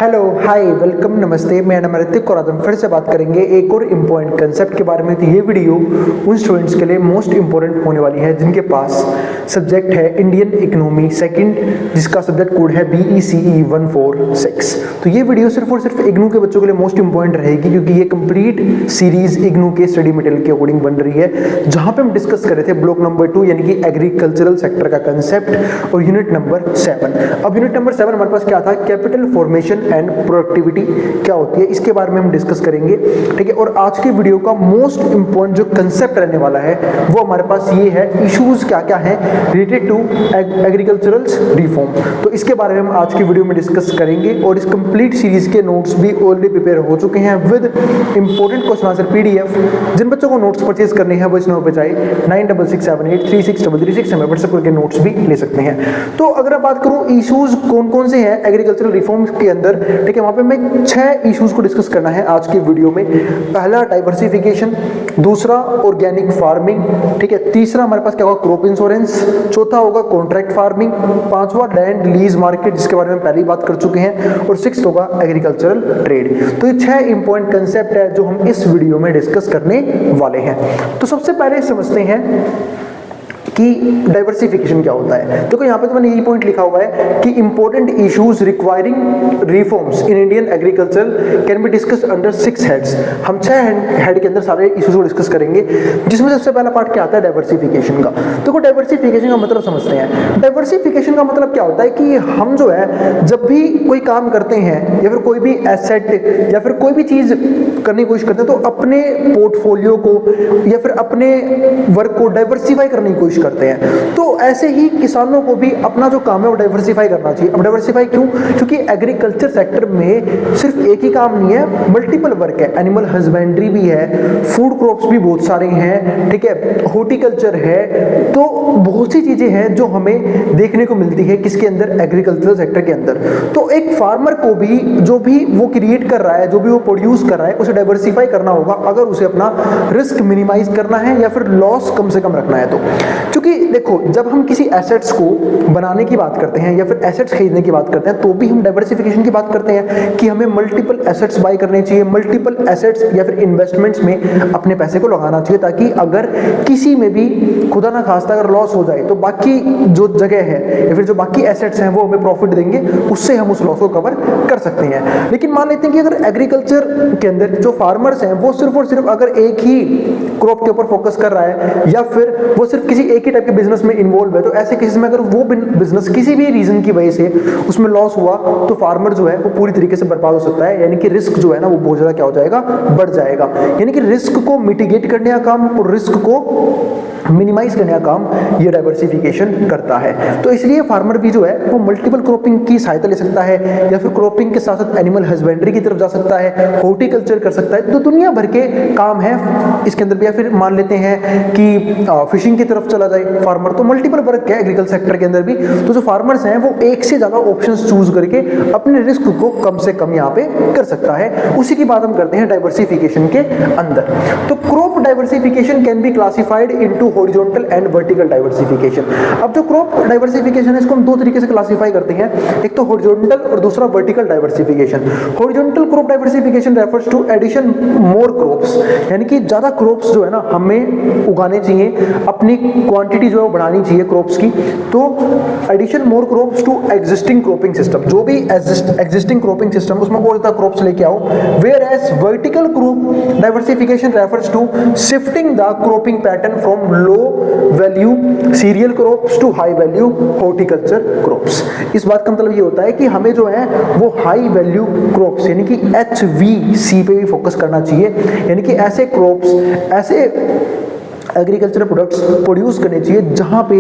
Hello hi welcome नमस्ते, मैं नाम ऋतिक और आज हम फिर से बात करेंगे एक और इम्पोर्टेंट कंसेप्ट के बारे में। तो ये वीडियो उन स्टूडेंट्स के लिए मोस्ट इंपॉर्टेंट होने वाली है जिनके पास सब्जेक्ट है इंडियन इकोनॉमी सेकंड, जिसका सब्जेक्ट कोड है BECE 146। तो ये वीडियो सिर्फ और सिर्फ इग्नू के बच्चों के लिए मोस्ट इंपॉर्टेंट रहेगी क्योंकि ये कंप्लीट सीरीज इग्नू के स्टडी मटेरियल के अकॉर्डिंग बन रही है, जहां पे हम डिस्कस कर रहे थे ब्लॉक नंबर 2 यानी कि एग्रीकल्चरल सेक्टर का कंसेप्ट और यूनिट नंबर 7। अब यूनिट नंबर 7 हमारे पास क्या था, कैपिटल फॉर्मेशन एंड प्रोडक्टिविटी क्या होती है, इसके बारे में हम डिस्कस करेंगे। ठीक है, और आज के वीडियो का मोस्ट इंपॉर्टेंट जो कंसेप्ट रहने वाला है वो हमारे पास ये है, इश्यूज क्या क्या है रिलेटेड टू एग्रीकल्चरल रिफॉर्म। तो इसके बारे में हम आज की वीडियो में डिस्कस करेंगे और इस कंप्लीट सीरीज के नोट्स भी ऑलरेडी प्रिपेयर हो चुके हैं with important question answer PDF। जिन बच्चों को नोट्स परचेज करने हैं वो इस नंबर पर जाए 9667836336 से व्हाट्सएप करके नोट्स भी ले सकते हैं। तो अगर मैं बात करूं इश्यूज कौन कौन से हैं एग्रीकल्चरल रिफॉर्म्स के अंदर, ठीक है, वहां पे मैं 6 इश्यूज को डिस्कस करना है आज की वीडियो में। पहला डाइवर्सिफिकेशन, दूसरा ऑर्गेनिक फार्मिंग, ठीक है, तीसरा हमारे पास क्या होगा क्रॉप इंश्योरेंस, चौथा होगा कॉन्ट्रैक्ट फार्मिंग, पांचवा लैंड लीज मार्केट जिसके बारे में पहले ही बात कर चुके हैं, और 6th होगा एग्रीकल्चरल ट्रेड। तो ये 6 इंपॉर्टेंट कंसेप्ट है जो हम इस वीडियो में डिस्कस करने वाले हैं। तो सबसे पहले समझते हैं कि डाइवर्सिफिकेशन क्या होता है। देखो यहाँ पे तो मैंने यही पॉइंट लिखा हुआ है कि important issues requiring reforms in Indian agriculture can be discuss under 6 heads. हम 6 हेड के अंदर सारे इश्यूज को डिस्कस करेंगे, जिसमें सबसे पहला पार्ट क्या आता है डाइवर्सिफिकेशन का। देखो डाइवर्सिफिकेशन का मतलब समझते हैं। डाइवर्सिफिकेशन का मतलब क्या होता है कि हम जो है जब भी कोई काम करते हैं या फिर कोई भी एसेट या फिर कोई भी चीज करने की कोशिश करते हैं तो अपने पोर्टफोलियो को या फिर अपने वर्क को डाइवर्सिफाई करने की कोशिश करते हैं। तो ऐसे ही किसानों को भी अपना जो काम है वो डाइवर्सिफाई करना चाहिए। अब डाइवर्सिफाई क्यों? क्योंकि एग्रीकल्चर सेक्टर में सिर्फ एक ही काम नहीं है, मल्टीपल वर्क है। एनिमल हस्बेंड्री भी है, फूड क्रॉप्स भी बहुत सारे हैं, ठीक है, हॉर्टिकल्चर है, तो बहुत सी चीजें हैं जो हमें देखने को मिलती है किसके अंदर, एग्रीकल्चर सेक्टर के अंदर। तो एक फार्मर को भी जो भी वो क्रिएट कर रहा है, जो भी वो प्रोड्यूस कर रहा है, उसे डाइवर्सिफाई करना होगा अगर उसे अपना रिस्क मिनिमाइज करना है या फिर लॉस कम से कम रखना है। तो क्योंकि देखो जब हम किसी एसेट्स को बनाने की बात करते हैं या फिर एसेट्स खरीदने की बात करते हैं तो भी हम डाइवर्सिफिकेशन की बात करते हैं कि हमें मल्टीपल एसेट्स बाय करने चाहिए, मल्टीपल एसेट्स या फिर इन्वेस्टमेंट्स में अपने पैसे को लगाना चाहिए, ताकि अगर किसी में भी खुदा ना खास्ता अगर लॉस हो जाए तो बाकी जो जगह है या फिर जो बाकी एसेट्स हैं वो हमें प्रॉफिट देंगे, उससे हम उस लॉस को कवर कर सकते हैं। लेकिन मान लेते हैं कि अगर एग्रीकल्चर के अंदर जो फार्मर्स हैं वो सिर्फ और सिर्फ अगर एक ही क्रॉप के ऊपर फोकस कर रहा है या फिर वो सिर्फ किसी एक ही टाइप के बिजनेस में इन्वॉल्व है, तो ऐसे केसेस में अगर वो बिजनेस किसी भी रीजन की वजह से उसमें लॉस हुआ तो फार्मर जो है वो पूरी तरीके से बर्बाद हो सकता है। यानी कि रिस्क जो है ना वो बहुत ज्यादा क्या हो जाएगा, बढ़ जाएगा। यानी कि रिस्क को मिटिगेट करने का काम और रिस्क को मिनिमाइज करने का काम ये डाइवर्सिफिकेशन करता है। तो इसलिए फार्मर भी जो है वो मल्टीपल क्रॉपिंग की सहायता ले सकता है या फिर क्रॉपिंग के साथ साथ एनिमल हस्बेंड्री की तरफ जा सकता है, हॉर्टिकल्चर कर सकता है। तो दुनिया भर के काम है इसके अंदर भी। या फिर मान लेते हैं कि फिशिंग की तरफ चला जाए फार्मर, तो मल्टीपल वर्क है एग्रीकल्चर सेक्टर के अंदर भी। तो जो फार्मर्स हैं वो एक से ज्यादा ऑप्शंस चूज करके अपने रिस्क को कम से कम यहाँ पे कर सकता है। उसी की बात हम करते हैं डाइवर्सिफिकेशन के अंदर। तो crop diversification can be classified into horizontal and vertical diversification. अब जो क्रॉप डाइवर्सिफिकेशन है इसको हम 2 तरीके से क्लासिफाई करते हैं, एक तो हॉरिजॉन्टल और दूसरा vertical diversification. Horizontal crop diversification refers to addition more crops, यानी कि ज्यादा क्रॉप्स जो है ना हमें उगाने चाहिए, अपनी क्वांटिटी जो है वो बढ़ानी चाहिए क्रॉप्स की। तो addition more crops to existing cropping system, जो भी एग्जिस्टिंग क्रॉपिंग सिस्टम उसमें और ज्यादा क्रॉप्स लेके आओ। Whereas vertical crop diversification refers to shifting the cropping pattern from low value cereal crops to high value horticulture crops. इस बात का मतलब ये होता है कि हमें जो है वो हाई वैल्यू क्रॉप्स यानी कि HVC पे भी फोकस करना चाहिए, यानी कि ऐसे क्रॉप्स, ऐसे एग्रीकल्चरल प्रोडक्ट्स प्रोड्यूस करने चाहिए जहां पे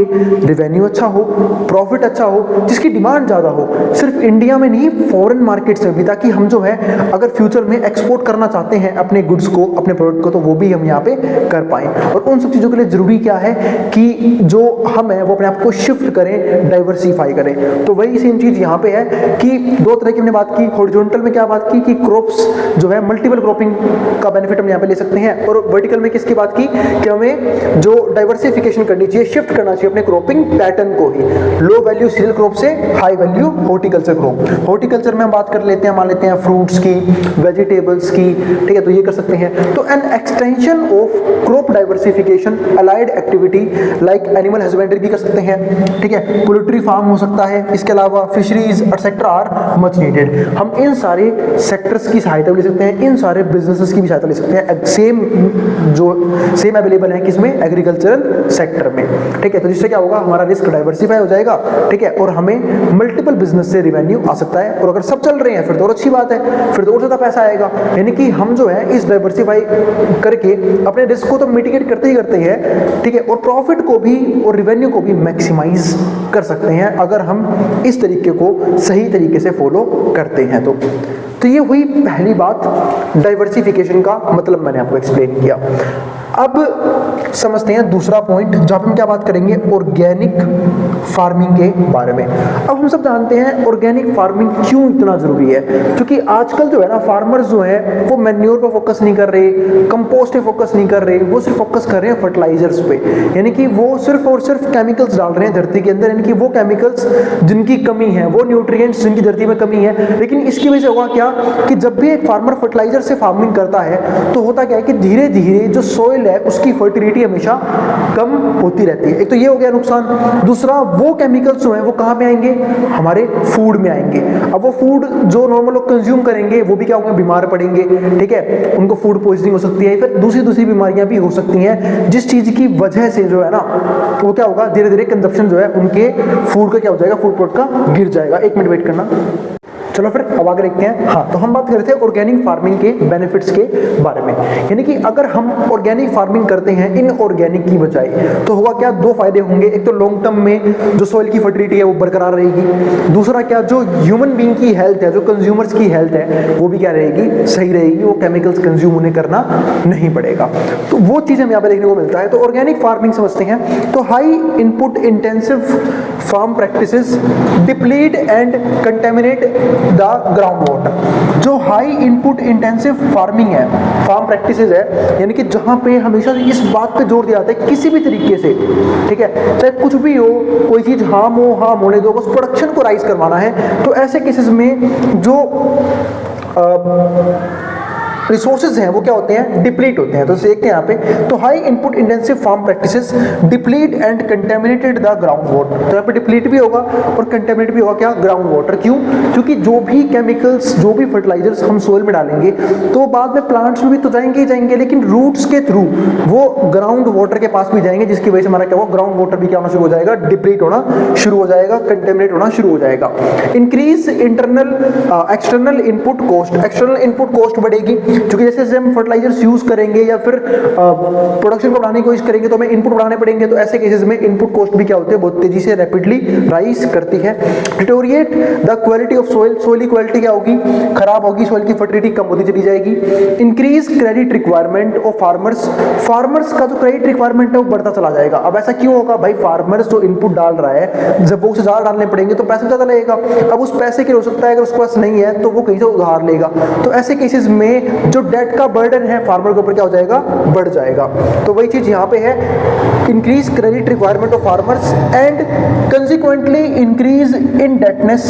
रेवेन्यू अच्छा हो, प्रॉफिट अच्छा हो, जिसकी डिमांड ज्यादा हो, सिर्फ इंडिया में नहीं फॉरेन मार्केट्स में भी, ताकि हम जो है अगर फ्यूचर में एक्सपोर्ट करना चाहते हैं अपने गुड्स को, अपने प्रोडक्ट को, तो वो भी हम यहाँ पे कर पाएं। और उन सब चीजों के लिए जरूरी क्या है कि जो हम है वो अपने आप को शिफ्ट करें, डाइवर्सिफाई करें। तो वही सेम चीज यहाँ पे है कि 2 तरह की हमने बात की। हॉरिजॉन्टल में क्या बात की कि क्रॉप्स जो है मल्टीपल क्रॉपिंग का बेनिफिट हम यहाँ पे ले सकते हैं, और वर्टिकल में किसकी बात की कि हमें जो डाइवर्सिफिकेशन करनी चाहिए, शिफ्ट करना चाहिए अपने क्रॉपिंग पैटर्न को ही, लो वैल्यू सीरियल क्रॉप से high value horticulture crop. Horticulture में हम बात कर लेते हैं, मान लेते हैं फ्रूट्स की, वेजिटेबल्स की, ठीक है, तो ये कर सकते हैं। तो an extension of crop diversification allied activity like animal husbandry भी कर सकते हैं, ठीक है, पोल्ट्री फार्म हो सकता है, इसके अलावा fisheries etcetera are much needed. हम इन सारे सेक्टर्स की सहायता ले सकते हैं, इन सारे बिजनेसेस की भी सहायता ले सकते हैं, सेम अवेलेबल है किसमें, एग्रीकल्चरल सेक्टर में, ठीक है। तो जिससे क्या होगा, हमारा रिस्क डाइवर्सिफाई हो जाएगा, ठीक है, और हमें मल्टीपल बिजनेस से रिवेन्यू आ सकता है। और अगर सब चल रहे हैं फिर तो और अच्छी बात है, फिर तो और ज्यादा पैसा आएगा। यानी कि हम जो है इस डाइवर्सिफाई करके अपने रिस्क को तो मिटिगेट करते ही करते हैं, ठीक है, और प्रॉफिट को भी और रिवेन्यू को भी मैक्सिमाइज कर सकते हैं अगर हम इस तरीके को सही तरीके से फॉलो करते हैं। तो ये हुई पहली बात, डाइवर्सिफिकेशन का मतलब मैंने आपको एक्सप्लेन किया। अब समझते हैं दूसरा पॉइंट, जहां हम क्या बात करेंगे, ऑर्गेनिक फार्मिंग के बारे में। अब हम सब जानते हैं ऑर्गेनिक फार्मिंग क्यों इतना जरूरी है, क्योंकि आजकल जो है ना फार्मर्स जो है वो मैन्योर पे फोकस नहीं कर रहे, कंपोस्ट पे फोकस नहीं कर रहे, वो सिर्फ फोकस कर रहे हैं फर्टिलाइजर्स पे। यानी कि वो सिर्फ और सिर्फ केमिकल्स डाल रहे हैं धरती के अंदर, यानी कि वो केमिकल्स जिनकी कमी है, वो न्यूट्रिएंट्स जिनकी धरती में कमी है। लेकिन इसकी वजह से होगा क्या कि जब भी एक फार्मर फर्टिलाइजर से फार्मिंग करता है तो होता क्या है कि धीरे धीरे जो सोइल है उसकी फर्टिलिटी हमेशा कम होती रहती है। एक तो ये हो गया नुकसान। दूसरा, वो केमिकल्स जो हैं वो कहाँ पे आएंगे, हमारे फूड में आएंगे। अब वो फूड जो नॉर्मल लोग कंज्यूम करेंगे वो भी क्या होंगे, बीमार पड़ेंगे, ठीक है, उनको फूड पॉइजनिंग हो सकती है, फिर दूसरी बीमारियां भी हो सकती हैं, जिस चीज की वजह से जो है ना वो क्या होगा, धीरे धीरे कंजप्शन जो है उनके फूड का क्या हो जाएगा, फूड प्रोडक्ट का गिर जाएगा। एक मिनट वेट करना। चलो फिर अब आगे देखते हैं। हाँ, तो हम बात कर रहे थे ऑर्गेनिक फार्मिंग के बेनिफिट्स के बारे में। यानी कि अगर हम ऑर्गेनिक फार्मिंग करते हैं इनऑर्गेनिक की बजाय तो होगा क्या, दो फायदे होंगे। एक तो लॉन्ग टर्म में जो सोइल की फर्टिलिटी है वो बरकरार रहेगी। दूसरा क्या, जो ह्यूमन बीइंग की हेल्थ है, जो कंज्यूमर्स की हेल्थ है वो भी क्या रहेगी, सही रहेगी, वो केमिकल्स कंज्यूम उन्हें करना नहीं पड़ेगा। तो वो चीज़ हमें यहाँ पे देखने को मिलता है। तो ऑर्गेनिक फार्मिंग समझते हैं। तो high input intensive farm practices deplete and contaminate the ground water. जो हाई इनपुट इंटेंसिव फार्मिंग है, फार्म प्रैक्टिसेस है, यानी कि जहां पे हमेशा इस बात पे जोर दिया जाता है किसी भी तरीके से, ठीक है, चाहे कुछ भी हो, कोई चीज हार्म होने दो, बस प्रोडक्शन को राइज करवाना है। तो ऐसे केसेस में जो रिसोर्सेज हैं वो क्या होते हैं, डिप्लीट होते हैं। तो देखते हैं यहाँ पे, तो high input intensive farm practices deplete and contaminated the ground water. तो यहाँ पे डिप्लीट भी होगा और कंटेमिनेट भी होगा क्या, ग्राउंड वाटर। क्यों, क्योंकि जो भी केमिकल्स, जो भी फर्टिलाइजर्स हम सोइल में डालेंगे तो बाद में प्लांट्स में भी तो जाएंगे ही जाएंगे, लेकिन रूट्स के थ्रू वो ग्राउंड वाटर के पास भी जाएंगे, जिसकी वजह से हमारा क्या होगा, ग्राउंड वाटर भी क्या होना शुरू हो जाएगा, डिप्लीट होना शुरू हो जाएगा, कंटेमिनेट होना शुरू हो जाएगा। Increase external input cost. External input cost बढ़ेगी, क्योंकि जैसे हम फर्टिलाइजर्स यूज करेंगे या फिर प्रोडक्शन को बढ़ाने की कोशिश करेंगे तो हमें इनपुट बढ़ाने पड़ेंगे। तो ऐसे केसेस में इनपुट कॉस्ट भी क्या होती है, बहुत तेजी से रैपिडली राइज करती है। Deteriorate the quality of soil. Soil की क्वालिटी क्या होगी, खराब होगी, सोइल की फर्टिलिटी कम होती चली जाएगी। Increase credit requirement of farmers. Farmers का जो क्रेडिट रिक्वायरमेंट है वो बढ़ता चला जाएगा। अब ऐसा क्यों होगा भाई, फार्मर्स जो इनपुट डाल रहा है जब वो उसे ज्यादा डालने पड़ेंगे तो पैसा ज्यादा लगेगा। अब उस पैसे के हो सकता है अगर उसके पास नहीं है तो वो कहीं से उधार लेगा। तो ऐसे केसेस में जो डेट का बर्डन है फार्मर के ऊपर क्या हो जाएगा, बढ़ जाएगा। तो वही चीज यहाँ पे है, increase credit requirement of farmers and consequently increase indebtedness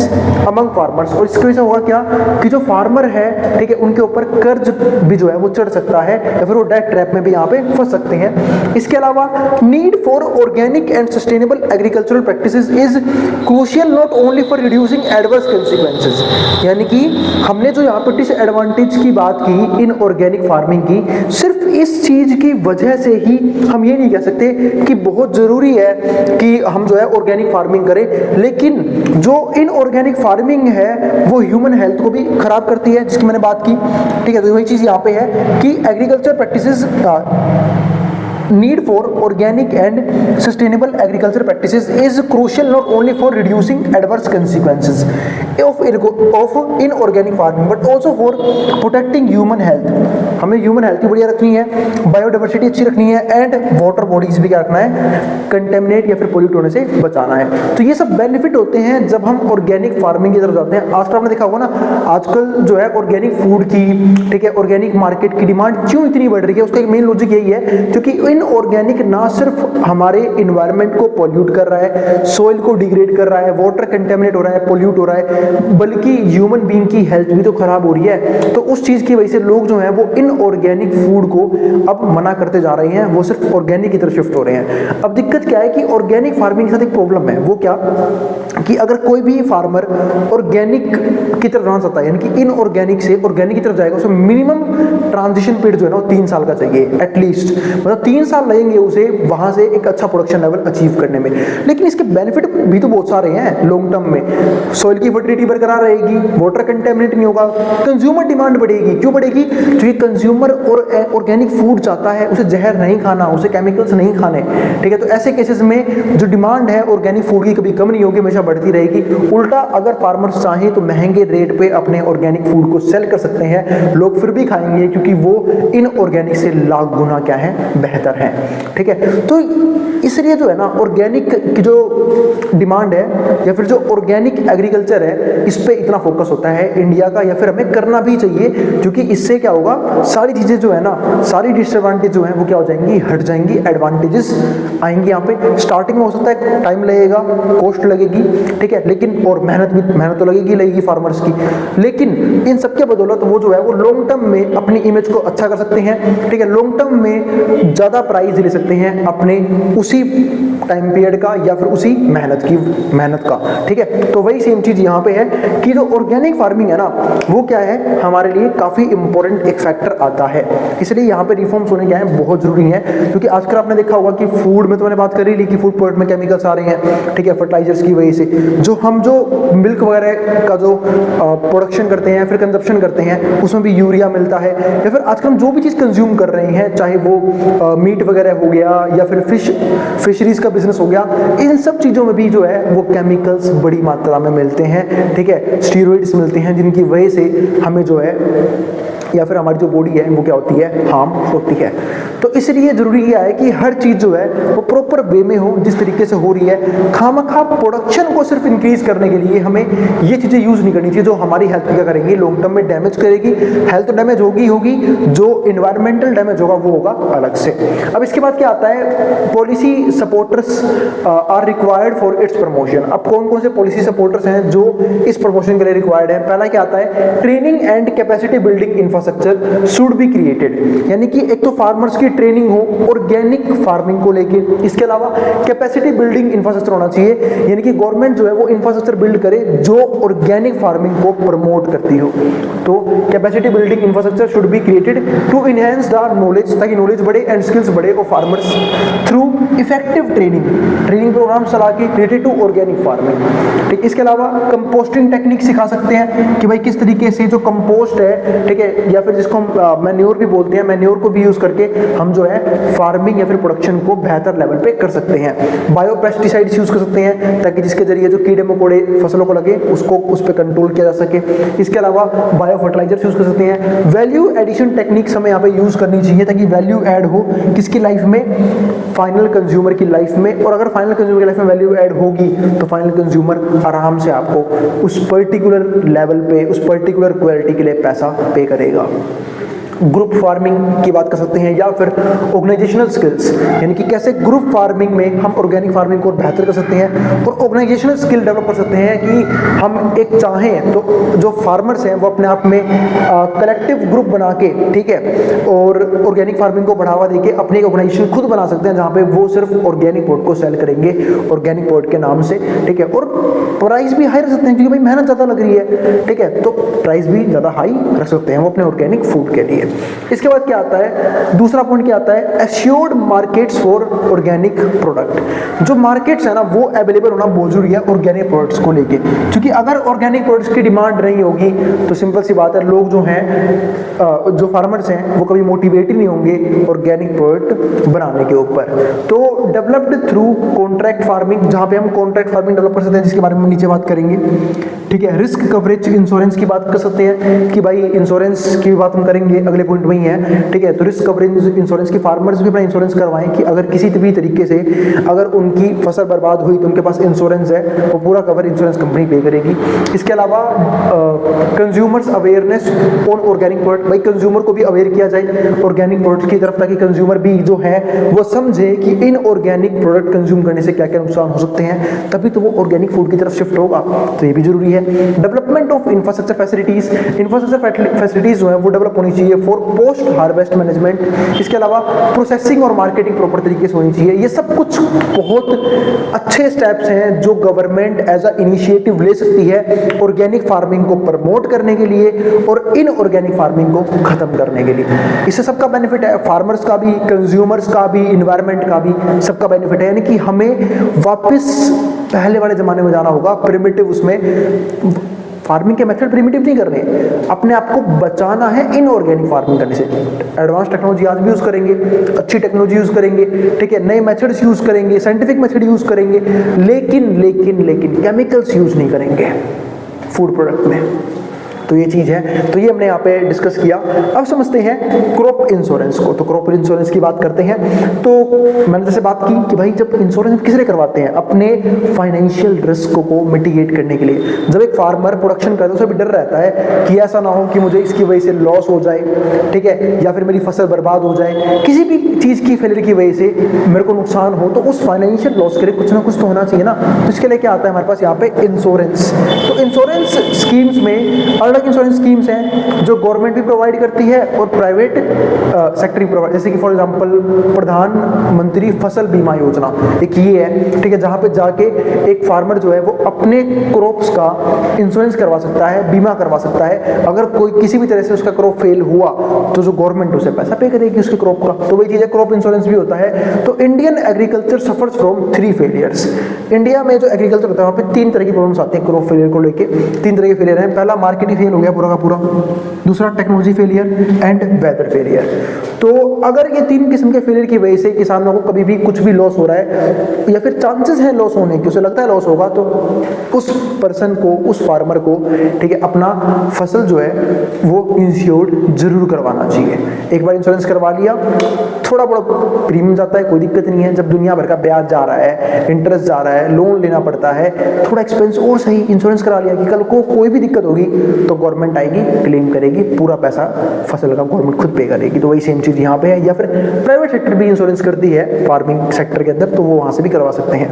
among farmers. और इसकी वजह से होगा क्या कि जो फार्मर है, ठीक है, उनके ऊपर कर्ज भी जो है वो चढ़ सकता है या फिर वो डेट ट्रैप में भी यहाँ पे फंस सकते हैं। इसके अलावा need for organic and sustainable agricultural practices is crucial not only for reducing adverse consequences. यानी कि हमने जो यहाँ पे डिसएडवांटेज की बात की इन ऑर्गेनिक फार्मिंग की, सिर्फ इस चीज की वजह से ही हम ये नहीं कह सकते कि बहुत जरूरी है कि हम जो है ऑर्गेनिक फार्मिंग करें, लेकिन जो इन ऑर्गेनिक फार्मिंग है वो ह्यूमन हेल्थ को भी खराब करती है, जिसकी मैंने बात की, ठीक है। तो वही चीज यहाँ पे है कि agriculture practices need for organic and sustainable agriculture practices is crucial not only for reducing adverse consequences of inorganic farming but also for protecting human health. हमें ह्यूमन हेल्थ भी बढ़िया रखनी है, बायोडाइवर्सिटी अच्छी रखनी है, एंड वाटर बॉडीज भी क्या रखना है, कंटेमिनेट या फिर पोल्यूट होने से बचाना है। तो ये सब बेनिफिट होते हैं जब हम ऑर्गेनिक फार्मिंग की तरफ जाते हैं। आजकल आपने देखा होगा ना, आजकल जो है ऑर्गेनिक फूड की, ठीक है, ऑर्गेनिक मार्केट की डिमांड क्यों इतनी बढ़ रही है, उसका एक मेन लॉजिक यही है क्योंकि इनऑर्गेनिक ना सिर्फ हमारे इन्वायरमेंट को पॉल्यूट कर रहा है, सोइल को डिग्रेड कर रहा है, वाटर कंटेमिनेट हो रहा है, पोल्यूट हो रहा है, बल्कि ह्यूमन बीइंग की हेल्थ भी तो खराब हो रही है। तो उस चीज की वजह से लोग जो हैं वो इनऑर्गेनिक फूड को अब मना करते जा रहे हैं, वो सिर्फ ऑर्गेनिक की तरफ शिफ्ट हो रहे हैं। अब दिक्कत क्या है कि ऑर्गेनिक फार्मिंग के साथ एक प्रॉब्लम है, वो क्या कि अगर कोई भी फार्मर ऑर्गेनिक की तरफ जाना चाहता है, यानी कि इनऑर्गेनिक से ऑर्गेनिक की तरफ जाएगा, उसमें मिनिमम ट्रांजिशन पीरियड जो है ना वो 3 साल का चाहिए एटलीस्ट, मतलब 3 साल लगेंगे उसे वहां से एक अच्छा प्रोडक्शन लेवल अचीव करने में। लेकिन इसके बेनिफिट भी तो बहुत सारे हैं लॉन्ग टर्म में। सॉइल की फर्टिलिटी बरकरार रहेगी, वाटर कंटेमिनेट नहीं होगा, कंज्यूमर डिमांड बढ़ेगी। क्यों बढ़ेगी? क्योंकि कंज्यूमर और ऑर्गेनिक फूड चाहता है, उसे जहर नहीं खाना, उसे केमिकल्स नहीं खाने, ठीक है। तो ऐसे केसेस में जो डिमांड है ऑर्गेनिक फूड की कभी कम नहीं होगी, हमेशा बढ़ती रहेगी। उल्टा अगर फार्मर्स चाहें तो महंगे रेट पे अपने ऑर्गेनिक फूड को सेल कर सकते हैं, लोग फिर भी खाएंगे क्योंकि वो इन ऑर्गेनिक से लाख गुना क्या है, बेहतर है, ठीक है। तो इसलिए जो है ना ऑर्गेनिक की जो डिमांड है या फिर जो ऑर्गेनिक एग्रीकल्चर है, इस पे इतना फोकस होता है इंडिया का, या फिर हमें करना भी चाहिए, क्योंकि इससे क्या होगा, सारी चीजें जो है ना, सारी डिसएडवांटेज जो है वो क्या हो जाएंगी, हट जाएंगी, एडवांटेजेस आएंगी। यहाँ पे स्टार्टिंग में हो सकता है टाइम लगेगा, कॉस्ट लगेगी, ठीक है, लेकिन और मेहनत तो लगेगी फार्मर्स की, लेकिन इन सबके बदौलत वो जो है वो लॉन्ग टर्म में अपनी इमेज को अच्छा कर सकते हैं, ठीक है, लॉन्ग टर्म में ज्यादा प्राइस ले सकते हैं अपने उसी टाइम पीरियड का या फिर उसी मेहनत का, ठीक है। तो वही सेम चीज यहाँ पे है कि जो ऑर्गेनिक फार्मिंग है ना, वो क्या है, हमारे लिए काफी इंपॉर्टेंट एक फैक्टर आता है। इसलिए यहाँ पे रिफॉर्म्स होने क्या है, बहुत जरूरी है, क्योंकि आजकल आपने देखा होगा कि फूड में तो मैंने बात कर ही ली कि फूड प्रोडक्ट में केमिकल्स आ रहे हैं, ठीक है, फर्टिलाइजर्स की वजह से। जो मिल्क वगैरह का जो प्रोडक्शन करते हैं फिर कंजप्शन करते हैं, उसमें भी यूरिया मिलता है, या फिर आजकल हम जो भी चीज कंज्यूम कर रहे हैं, चाहे वो मीट वगैरह हो गया या फिर फिशरीज का बिजनेस हो गया, इन सब चीजों में भी जो है वो केमिकल्स बड़ी मात्रा में मिलते हैं, ठीक है, स्टीरॉइड्स मिलते हैं, जिनकी वजह से हमें जो है या फिर हमारी जो बॉडी है वो क्या होती है, हार्म होती है। तो इसलिए जरूरी यह है कि हर चीज जो है वो प्रॉपर वे में हो, जिस तरीके से हो रही है। खामखा प्रोडक्शन को सिर्फ इंक्रीज करने के लिए हमें ये चीजें यूज नहीं करनी चाहिए जो हमारी हेल्थ क्या करेंगी, लॉन्ग टर्म में डैमेज करेगी। हेल्थ डैमेज होगी, जो इन्वायरमेंटल डैमेज होगा वो होगा अलग से। अब इसके बाद क्या आता है, policy supporters are required for its promotion. अब कौन कौन से पॉलिसी सपोर्टर्स हैं जो इस प्रमोशन के लिए रिक्वायर्ड है? पहला क्या आता है, training and capacity building infrastructure should be created, यानी कि एक तो फार्मर्स की ट्रेनिंग हो ऑर्गेनिक फार्मिंग को लेके, इसके अलावा कैपेसिटी बिल्डिंग इंफ्रास्ट्रक्चर होना चाहिए, यानी कि गवर्नमेंट जो है वो इंफ्रास्ट्रक्चर बिल्ड करे जो ऑर्गेनिक फार्मिंग को प्रमोट करती हो। तो capacity building infrastructure should be created to enhance the knowledge, ताकि नॉलेज बढ़े एंड स्किल्स बढ़े of farmers through effective training programme चला के रिलेटेड टू ऑर्गेनिक फार्मिंग, ठीक। इसके अलावा कंपोस्टिंग टेक्निक सिखा सकते हैं कि भाई किस तरीके से जो कंपोस्ट है, ठीक है, या फिर जिसको हम मैन्योर भी बोलते हैं, मैन्योर को भी यूज करके हम जो है फार्मिंग या फिर प्रोडक्शन को बेहतर लेवल पे कर सकते हैं। बायो पेस्टिसाइड्स यूज कर सकते हैं ताकि जिसके जरिए जो कीड़े मकोड़े फसलों को लगे उसको उस पर कंट्रोल किया जा सके। इसके अलावा बायो फर्टिलाइजर्स यूज कर सकते हैं। वैल्यू एडिशन टेक्निक्स हमें यहाँ पे यूज करनी चाहिए ताकि वैल्यू ऐड हो किसकी लाइफ में, फाइनल कंज्यूमर की लाइफ में। और अगर फाइनल कंज्यूमर की लाइफ में वैल्यू ऐड होगी तो फाइनल कंज्यूमर आराम से आपको उस पर्टिकुलर लेवल पे, उस पर्टिकुलर क्वालिटी के लिए पैसा पे करेगा। ग्रुप फार्मिंग की बात कर सकते हैं या फिर ऑर्गेनाइजेशनल स्किल्स, यानी कि कैसे ग्रुप फार्मिंग में हम ऑर्गेनिक फार्मिंग को बेहतर कर सकते हैं और ऑर्गेनाइजेशनल स्किल डेवलप कर सकते हैं कि हम एक चाहें तो जो फार्मर्स हैं वो अपने आप में कलेक्टिव ग्रुप बना के, ठीक है, और ऑर्गेनिक फार्मिंग को बढ़ावा देके अपनी एक ऑर्गेनाइजेशन खुद बना सकते हैं जहाँ पे वो सिर्फ ऑर्गेनिक प्रोडक्ट को सेल करेंगे ऑर्गेनिक प्रोडक्ट के नाम से, ठीक है। और प्राइस भी हाई रख सकते हैं क्योंकि भाई मेहनत ज़्यादा लग रही है, ठीक है, तो प्राइस भी ज़्यादा हाई रख सकते हैं वो अपने ऑर्गेनिक फूड के लिए। इसके बाद क्या आता है, दूसरा पॉइंट क्या आता है, assured markets for organic product. जो मार्केट्स है ना वो अवेलेबल होना बहुत जरूरी है ऑर्गेनिक प्रोडक्ट्स को लेके, क्योंकि अगर ऑर्गेनिक प्रोडक्ट्स की डिमांड नहीं होगी तो सिंपल सी बात है, लोग जो हैं जो फार्मर्स हैं वो कभी मोटिवेट ही नहीं होंगे ऑर्गेनिक प्रोडक्ट बनाने के ऊपर। तो डेवलप्ड थ्रू कॉन्ट्रैक्ट फार्मिंग, जहां पे हम कॉन्ट्रैक्ट फार्मिंग डेवलप कर सकते हैं, जिसके बारे में नीचे बात करेंगे, ठीक है। रिस्क कवरेज इंश्योरेंस की बात कर सकते हैं कि भाई इंश्योरेंस की बात हम करेंगे, अगले पॉइंट वही है, ठीक है। तो रिस्क कवरेज इंश्योरेंस की फार्मर्स भी अपना इंश्योरेंस करवाएं कि अगर किसी भी तरीके से अगर उनकी फसल बर्बाद हुई तो उनके पास इंश्योरेंस है, वो पूरा कवर इंश्योरेंस कंपनी पे करेगी। इसके अलावा consumers awareness on organic product, भाई कंज्यूमर को भी अवेयर किया जाए ऑर्गेनिक प्रोडक्ट की तरफ, ताकि कंज्यूमर भी जो है वो समझे कि इन ऑर्गेनिक प्रोडक्ट कंज्यूम करने से क्या क्या नुकसान हो सकते हैं, तभी तो वो ऑर्गेनिक फूड की तरफ शिफ्ट होगा। तो ये भी जरूरी है। Development of infrastructure facilities, infrastructure facilities जो है वो डेवलप होनी चाहिए फॉर पोस्ट हार्वेस्ट मैनेजमेंट। इसके अलावा प्रोसेसिंग और मार्केटिंग प्रॉपर तरीके से होनी चाहिए। ये सब कुछ बहुत अच्छे स्टेप्स हैं जो गवर्नमेंट एज अ इनिशिएटिव ले सकती है ऑर्गेनिक फार्मिंग को प्रमोट करने के लिए और इन ऑर्गेनिक फार्मिंग को खत्म करने के लिए। इससे सबका बेनिफिट है, फार्मर्स का भी, कंज्यूमर्स का भी, इन्वायरमेंट का भी, सबका बेनिफिट है। यानी कि हमें वापस पहले वाले जमाने में जाना होगा, प्रिमिटिव, उसमें फार्मिंग के मेथड प्रिमिटिव नहीं करने, अपने आप को बचाना है इन ऑर्गेनिक फार्मिंग करने से। एडवांस टेक्नोलॉजी आज भी यूज करेंगे, अच्छी टेक्नोलॉजी यूज करेंगे, ठीक है, नए मेथड्स यूज करेंगे, साइंटिफिक मेथड यूज करेंगे, लेकिन केमिकल्स यूज नहीं करेंगे फूड प्रोडक्ट में। तो ये चीज है, तो ये हमने यहाँ पे डिस्कस किया। अब समझते हैं क्रॉप इंश्योरेंस को। तो क्रॉप इंश्योरेंस की बात करते हैं। तो मैंने जैसे बात की कि भाई जब इंश्योरेंस किस लिए करवाते हैं, अपने फाइनेंशियल रिस्क को मिटिगेट करने के लिए। जब एक फार्मर प्रोडक्शन करता है उसे भी डर रहता है कि ऐसा ना हो कि मुझे इसकी वजह से लॉस हो जाए, ठीक है, या फिर मेरी फसल बर्बाद हो जाए, किसी भी चीज की फेलियर की वजह से मेरे को नुकसान हो, तो उस फाइनेंशियल लॉस के लिए कुछ ना कुछ तो होना चाहिए ना। तो इसके लिए क्या आता है हमारे पास यहाँ पे इंश्योरेंस। तो इंश्योरेंस स्कीम्स में अलग इंश्योरेंस स्कीम्स हैं जो गवर्नमेंट भी प्रोवाइड करती है और प्राइवेट सेक्टर भी प्रोवाइड, जैसे कि फॉर एग्जांपल प्रधानमंत्री फसल बीमा योजना एक ये है, ठीक है, जहां पे जाके एक फार्मर जो है वो अपने क्रॉप्स का इंश्योरेंस करवा सकता है, बीमा करवा सकता है। अगर कोई किसी भी तरह से उसका क्रॉप फेल हुआ तो जो गवर्नमेंट उसे पैसा पे करेगी उसके क्रॉप का। तो वही चीज है, क्रॉप इंश्योरेंस भी होता है। तो Indian agriculture suffers from 3 failures. India में जो एग्रीकल्चर होता है वहां पे 3 तरह की प्रॉब्लम्स आती हैं क्रॉप फेलियर को लेके। 3 तरह के फेलियर हैं। पहला मार्केटिंग फेल हो गया पूरा का पूरा, दूसरा technology failure and weather failure. तो अगर ये 3 किस्म के फेलियर की वजह से किसानों को कभी भी कुछ भी लॉस हो रहा है या फिर चांसेस है लॉस होने के, उसे लगता है लॉस होगा, तो उस पर्सन को, उस फार्मर को, ठीक है, अपना फसल जो है वो इंश्योर्ड जरूर करवाना चाहिए। एक बार इंश्योरेंस करवा लिया, थोड़ा बड़ा प्रीमियम जाता है, कोई दिक्कत नहीं है। जब दुनिया भर का ब्याज जा रहा है, इंटरेस्ट जा रहा है, लोन लेना पड़ता है, थोड़ा एक्सपेंस और सही इंश्योरेंस करा लिया कि कल को कोई भी दिक्कत होगी तो गवर्नमेंट आएगी, क्लेम करेगी, पूरा पैसा फसल का गवर्नमेंट खुद पे करेगी। तो वही सेम चीज यहाँ पे है। या फिर प्राइवेट सेक्टर भी इंश्योरेंस करती है फार्मिंग सेक्टर के अंदर, तो वो वहां से भी करवा सकते हैं।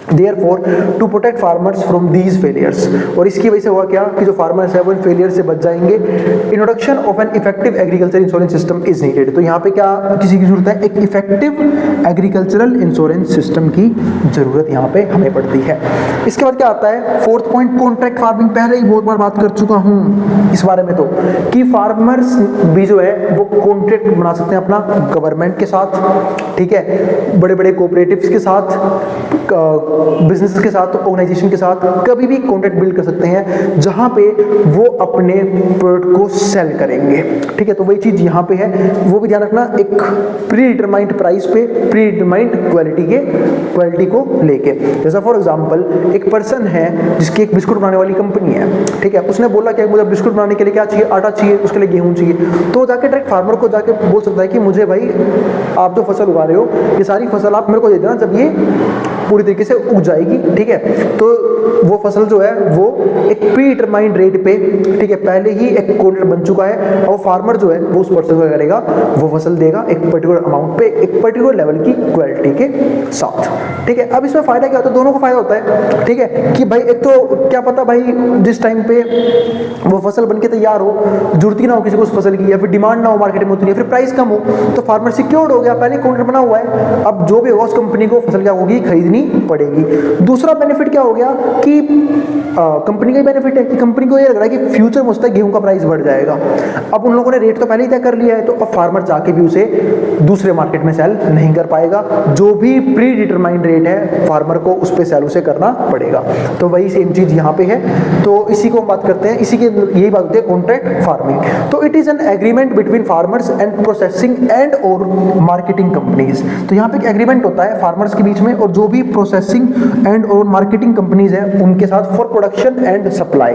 Therefore, to protect farmers from these failures, और इसकी वजह से हुआ क्या कि जो फार्मर्स है वो इन फेलियर से बच जाएंगे। Introduction of an effective agriculture insurance system is needed. तो यहाँ पे क्या किसी की जरूरत है, एक इफेक्टिव एग्रीकल्चरल इंश्योरेंस सिस्टम की जरूरत यहाँ पे हमें पड़ती है। इसके बाद क्या आता है, 4th पॉइंट, कॉन्ट्रैक्ट फार्मिंग। पहले ही बहुत बार बात कर चुका हूँ इस बारे में, तो कि फार्मर्स भी जो है वो कॉन्ट्रैक्ट बना सकते हैं अपना गवर्नमेंट के साथ, ठीक है, बड़े बड़े कोऑपरेटिव्स के साथ, बिजनेस के साथ, ऑर्गेनाइजेशन के साथ कभी भी कॉन्ट्रैक्ट बिल्ड कर सकते हैं जहां पे वो अपने प्रोडक्ट को सेल करेंगे, ठीक है। तो वही चीज यहाँ पे है, वो भी ध्यान रखना, एक प्री डिटरमाइंड प्राइस पे, प्री डिटरमाइंड क्वालिटी को लेके। जैसा फॉर एग्जांपल एक पर्सन है जिसकी एक बिस्कुट बनाने वाली कंपनी है, ठीक है, उसने बोला कि मुझे बिस्कुट बनाने के लिए क्या चाहिए, आटा चाहिए, उसके लिए गेहूं चाहिए। तो जाके डायरेक्ट फार्मर को जाके बोल सकता है कि मुझे भाई आप जो फसल उगा रहे हो ये सारी फसल आप मेरे को दे देना जब ये पूरी तरीके से उग जाएगी, ठीक है। तो वो फसल जो है वो एक प्री डिटरमाइंड रेट पे, ठीक है, पहले ही एक कॉन्ट्रैक्ट बन चुका है, और फार्मर जो है वो उस पर्सन को करेगा, वो फसल देगा एक पर्टिकुलर अमाउंट पे, एक पर्टिकुलर लेवल की क्वालिटी के साथ, ठीक है। अब इसमें फायदा क्या होता है, दोनों को फायदा होता है, ठीक है, कि भाई एक तो क्या पता भाई जिस टाइम पे वो फसल बन के तैयार हो, जरूरत ही ना हो किसी को उस फसल की, या फिर डिमांड ना हो मार्केट में उतनी, या फिर प्राइस कम हो, तो फार्मर सिक्योर्ड हो गया, पहले कॉन्ट्रैक्ट बना हुआ है। अब जो भी होगा उस कंपनी को फसल क्या होगी, खरीदनी देनी पड़ेगी। दूसरा बेनिफिट क्या हो गया कि कंपनी का ही बेनिफिट है कि कंपनी को ये लग रहा है कि फ्यूचर में उसका गेहूं का प्राइस बढ़ जाएगा। अब उन लोगों ने रेट तो पहले ही तय कर लिया है, तो अब फार्मर जाके भी उसे दूसरे मार्केट में सेल नहीं कर पाएगा। जो भी प्री डिटरमाइंड रेट है फार्मर को उस पे सेल उसे करना पड़ेगा। तो वही सेम चीज यहाँ पे है। तो इसी को हम बात करते हैं, इसी की यही बात होती है कॉन्ट्रैक्ट फार्मिंग। तो it is an agreement between farmers and processing and और मार्केटिंग कंपनीज। तो यहाँ पे एक एग्रीमेंट होता है फार्मर्स के बीच में और जो भी प्रोसेसिंग एंड और मार्केटिंग कंपनीज हैं उनके साथ फॉर प्रोडक्शन एंड सप्लाई,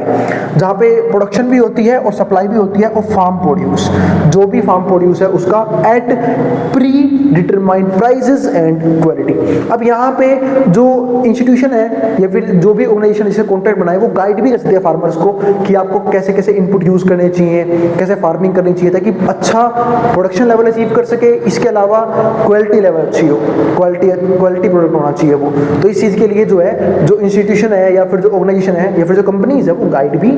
जहाँ पे प्रोडक्शन भी होती है और सप्लाई भी होती है और फार्म प्रोड्यूस, जो भी फार्म प्रोड्यूस है उसका at predetermined prices and quality. अब यहाँ पे जो इंस्टीट्यूशन है या फिर जो भी ऑर्गेनाइजेशन जिससे कॉन्ट्रैक्ट बनाए वो गाइड भी करती है फार्मर्स को कि आपको कैसे कैसे इनपुट यूज करने चाहिए, कैसे फार्मिंग करनी चाहिए ताकि अच्छा प्रोडक्शन लेवल अचीव कर सके। इसके अलावा क्वालिटी लेवल अच्छी हो, क्वालिटी प्रोडक्ट होना चाहिए वो। तो इस चीज़ के लिए जो है जो इंस्टीट्यूशन है या फिर जो ऑर्गेनाइजेशन है या फिर जो कंपनीज है वो गाइड भी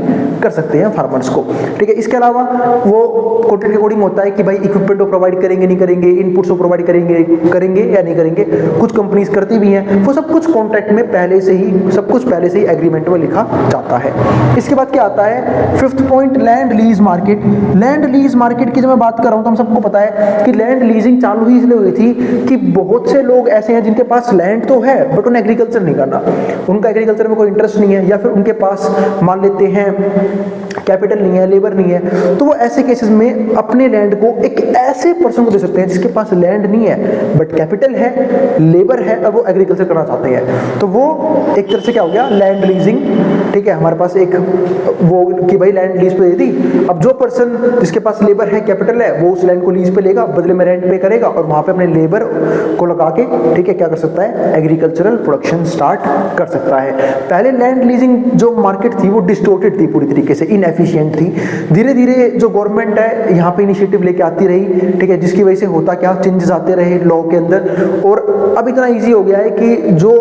कर सकते हैं फार्मर्स को, ठीक है। इसके अलावा वो कॉन्ट्रैक्ट के अकॉर्डिंग होता है कि भाई इक्विपमेंट को प्रोवाइड करेंगे नहीं करेंगे, इनपुट्स को प्रोवाइड करेंगे या नहीं करेंगे। कुछ कंपनीज करती भी हैं, वो सब कुछ कॉन्ट्रैक्ट में पहले से ही एग्रीमेंट में लिखा जाता है। इसके बाद क्या आता है, fifth point, land lease market. Land lease market की जब मैं बात कर रहा हूं तो हम सबको पता है कि लैंड लीजिंग चालू ही इसलिए हुई थी कि बहुत से लोग ऐसे हैं जिनके पास लैंड तो है बट उन्हें एग्रीकल्चर नहीं करना, उनका एग्रीकल्चर में कोई इंटरेस्ट नहीं है, या फिर उनके पास मान लेते हैं कैपिटल नहीं है, लेबर नहीं है, तो वो ऐसे केसेस में अपने लैंड को एक ऐसे पर्सन को दे सकते हैं जिसके पास लैंड नहीं है बट कैपिटल है, लेबर है और वो एग्रीकल्चर करना चाहते हैं। तो वो एक तरह से क्या हो गया, लैंड लीजिंग, ठीक है। हमारे पास एक वो कि भाई लैंड लीज पे दे दी, अब जो पर्सन जिसके पास लेबर है, कैपिटल है, वो उस लैंड को लीज पे लेगा, बदले में रेंट पे करेगा और वहां पे अपने लेबर को लगा के, ठीक है, क्या कर सकता है, एग्रीकल्चरल प्रोडक्शन स्टार्ट कर सकता है। पहले लैंड लीजिंग जो मार्केट थी वो डिस्टोर्टेड थी, पूरी तरीके से इनएफिशिएंट थी। धीरे धीरे जो गवर्नमेंट है यहाँ पे इनिशिएटिव लेके आती रही, ठीक है, जिसकी वजह से होता क्या, चेंजेस आते रहे लॉ के अंदर, और अब इतना ईजी हो गया है कि जो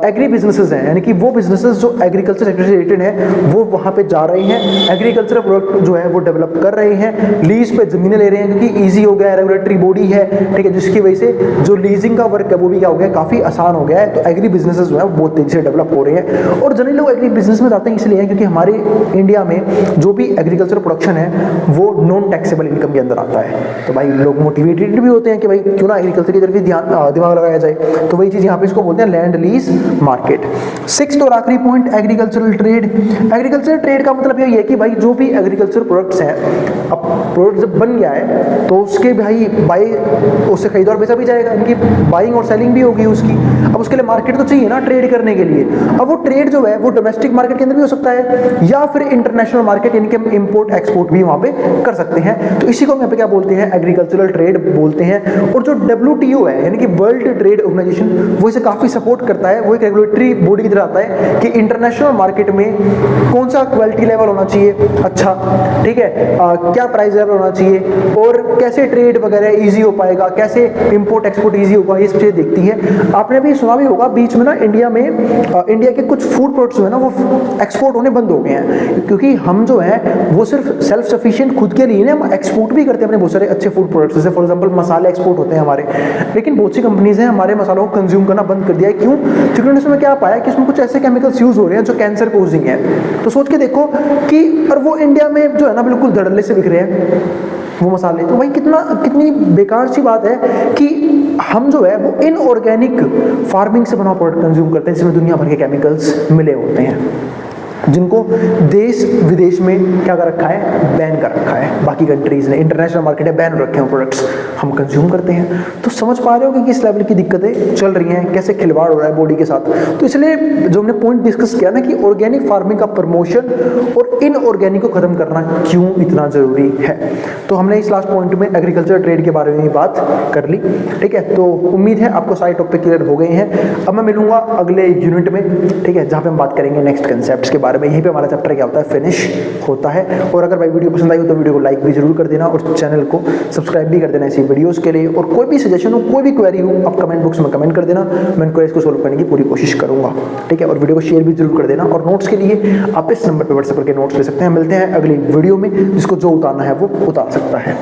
एग्री बिजनेसेस हैं, यानी कि वो बिजनेसेस जो एग्रीकल्चर सेक्टर से रिलेटेड है वो वहाँ पे जा रहे हैं, एग्रीकल्चर प्रोडक्ट जो है वो डेवलप कर रहे हैं, लीज पे जमीनें ले रहे हैं क्योंकि ईजी हो गया है, रेगुलेटरी बॉडी है, ठीक है, जिसकी वजह से जो लीजिंग का वर्क है वो भी क्या हो गया, काफी आसान हो गया है। तो एग्री बिजनेसेस जो है वो बहुत तेजी से डेवलप हो रहे हैं और जनरली लोग एग्री बिजनेस में जाते हैं इसलिए क्योंकि हमारे इंडिया में जो भी एग्रीकल्चर प्रोडक्शन है वो नॉन टैक्सेबल इनकम के अंदर आता है। तो भाई लोग मोटिवेटेड भी होते हैं कि भाई क्यों ना एग्रीकल्चर की तरफ भी दिमाग लगाया जाए। तो वही चीज यहाँ पे इसको बोलते हैं लैंड लीज मार्केट। सिक्स्थ और आखिरी point, agricultural trade. Agricultural trade का मतलब यही है कि भाई जो भी एग्रीकल्चर प्रोडक्ट्स हैं, अब प्रोडक्ट जब बन गया है तो उसके भाई बाई उससे खरीदा और बेचा भी जाएगा, इनकी बाइंग और सेलिंग भी होगी उसकी। अब उसके लिए मार्केट तो चाहिए ना ट्रेड करने के लिए। अब वो ट्रेड जो है वो डोमेस्टिक मार्केट के अंदर भी हो सकता है या फिर इंटरनेशनल मार्केट, यानी कि हम इंपोर्ट एक्सपोर्ट भी वहां पे कर सकते हैं। तो इसी को हम यहाँ पे क्या बोलते हैं, एग्रीकल्चरल ट्रेड बोलते हैं। और जो WTO है यानी कि वर्ल्ड ट्रेड ऑर्गेनाइजेशन, वो इसे काफी सपोर्ट करता है। वो एक रेगुलेटरी बॉडी की तरह आता है कि इंटरनेशनल मार्केट में कौन सा क्वालिटी लेवल होना चाहिए अच्छा, ठीक है, क्या प्राइस लेवल होना चाहिए और कैसे ट्रेड वगैरह इजी हो पाएगा, कैसे इंपोर्ट एक्सपोर्ट इजी होगा, ये सब चीजें देखती है। आपने भी सुना भी होगा बीच में ना इंडिया के कुछ फूड प्रोडक्ट्स जो है ना वो एक्सपोर्ट होने बंद हो गए हैं क्योंकि हम जो है वो सिर्फ सेल्फ सफिशिएंट खुद के लिए हम एक्सपोर्ट भी करते हैं अपने बहुत सारे अच्छे फूड प्रोडक्ट्स। जैसे फॉर एग्जांपल मसाले एक्सपोर्ट होते हैं हमारे, लेकिन बहुत सी कंपनीज हैं हमारे मसालों को कंज्यूम करना बंद कर दिया है। क्यों? क्योंकि उन्होंने इसमें क्या पाया कि इसमें कुछ ऐसे केमिकल्स यूज हो रहे हैं जो कैंसर कोजिंग है। तो सोच के देखो कि और वो इंडिया में जो है ना बिल्कुल धड़ल्ले से बिक रहे हैं वो मसाले। तो भाई कितनी बेकार सी बात है कि हम जो है वो इनऑर्गेनिक फार्मिंग से बना प्रोडक्ट कंज्यूम करते हैं जिसमें दुनिया भर के केमिकल्स मिले होते हैं, जिनको देश विदेश में क्या कर रखा है, बैन कर रखा है। बाकी कंट्रीज ने इंटरनेशनल मार्केट में बैन रखे हैं प्रोडक्ट्स, हम कंज्यूम करते हैं। तो समझ पा रहे हो कि किस लेवल की दिक्कतें चल रही हैं, कैसे खिलवाड़ हो रहा है बॉडी के साथ। तो इसलिए जो हमने पॉइंट डिस्कस किया ना कि ऑर्गेनिक फार्मिंग का प्रमोशन और इनऑर्गेनिक को खत्म करना क्यों इतना जरूरी है। तो हमने इस लास्ट पॉइंट में एग्रीकल्चर ट्रेड के बारे में बात कर ली, ठीक है। तो उम्मीद है आपको सारे टॉपिक क्लियर हो गए हैं। अब मैं मिलूंगा अगले यूनिट में, ठीक है, जहाँ पे हम बात करेंगे नेक्स्ट कंसेप्ट्स के बारे में। यहीं पे हमारा चैप्टर क्या होता है, फिनिश होता है। और अगर भाई वीडियो पसंद आई हो तो वीडियो को लाइक भी जरूर कर देना और चैनल को सब्सक्राइब भी कर देना ऐसी वीडियोस के लिए। और कोई भी सजेशन हो, कोई भी क्वेरी हो, आप कमेंट बॉक्स में कमेंट कर देना, मैं क्वेरीज को सोल्व करने की पूरी कोशिश करूंगा, ठीक है। और वीडियो को शेयर भी जरूर कर देना। और नोट्स के लिए आप इस नंबर पर व्हाट्सएप करके नोट्स ले सकते हैं। मिलते हैं अगली वीडियो में, जिसको जो उतारना है वो उतार सकता है।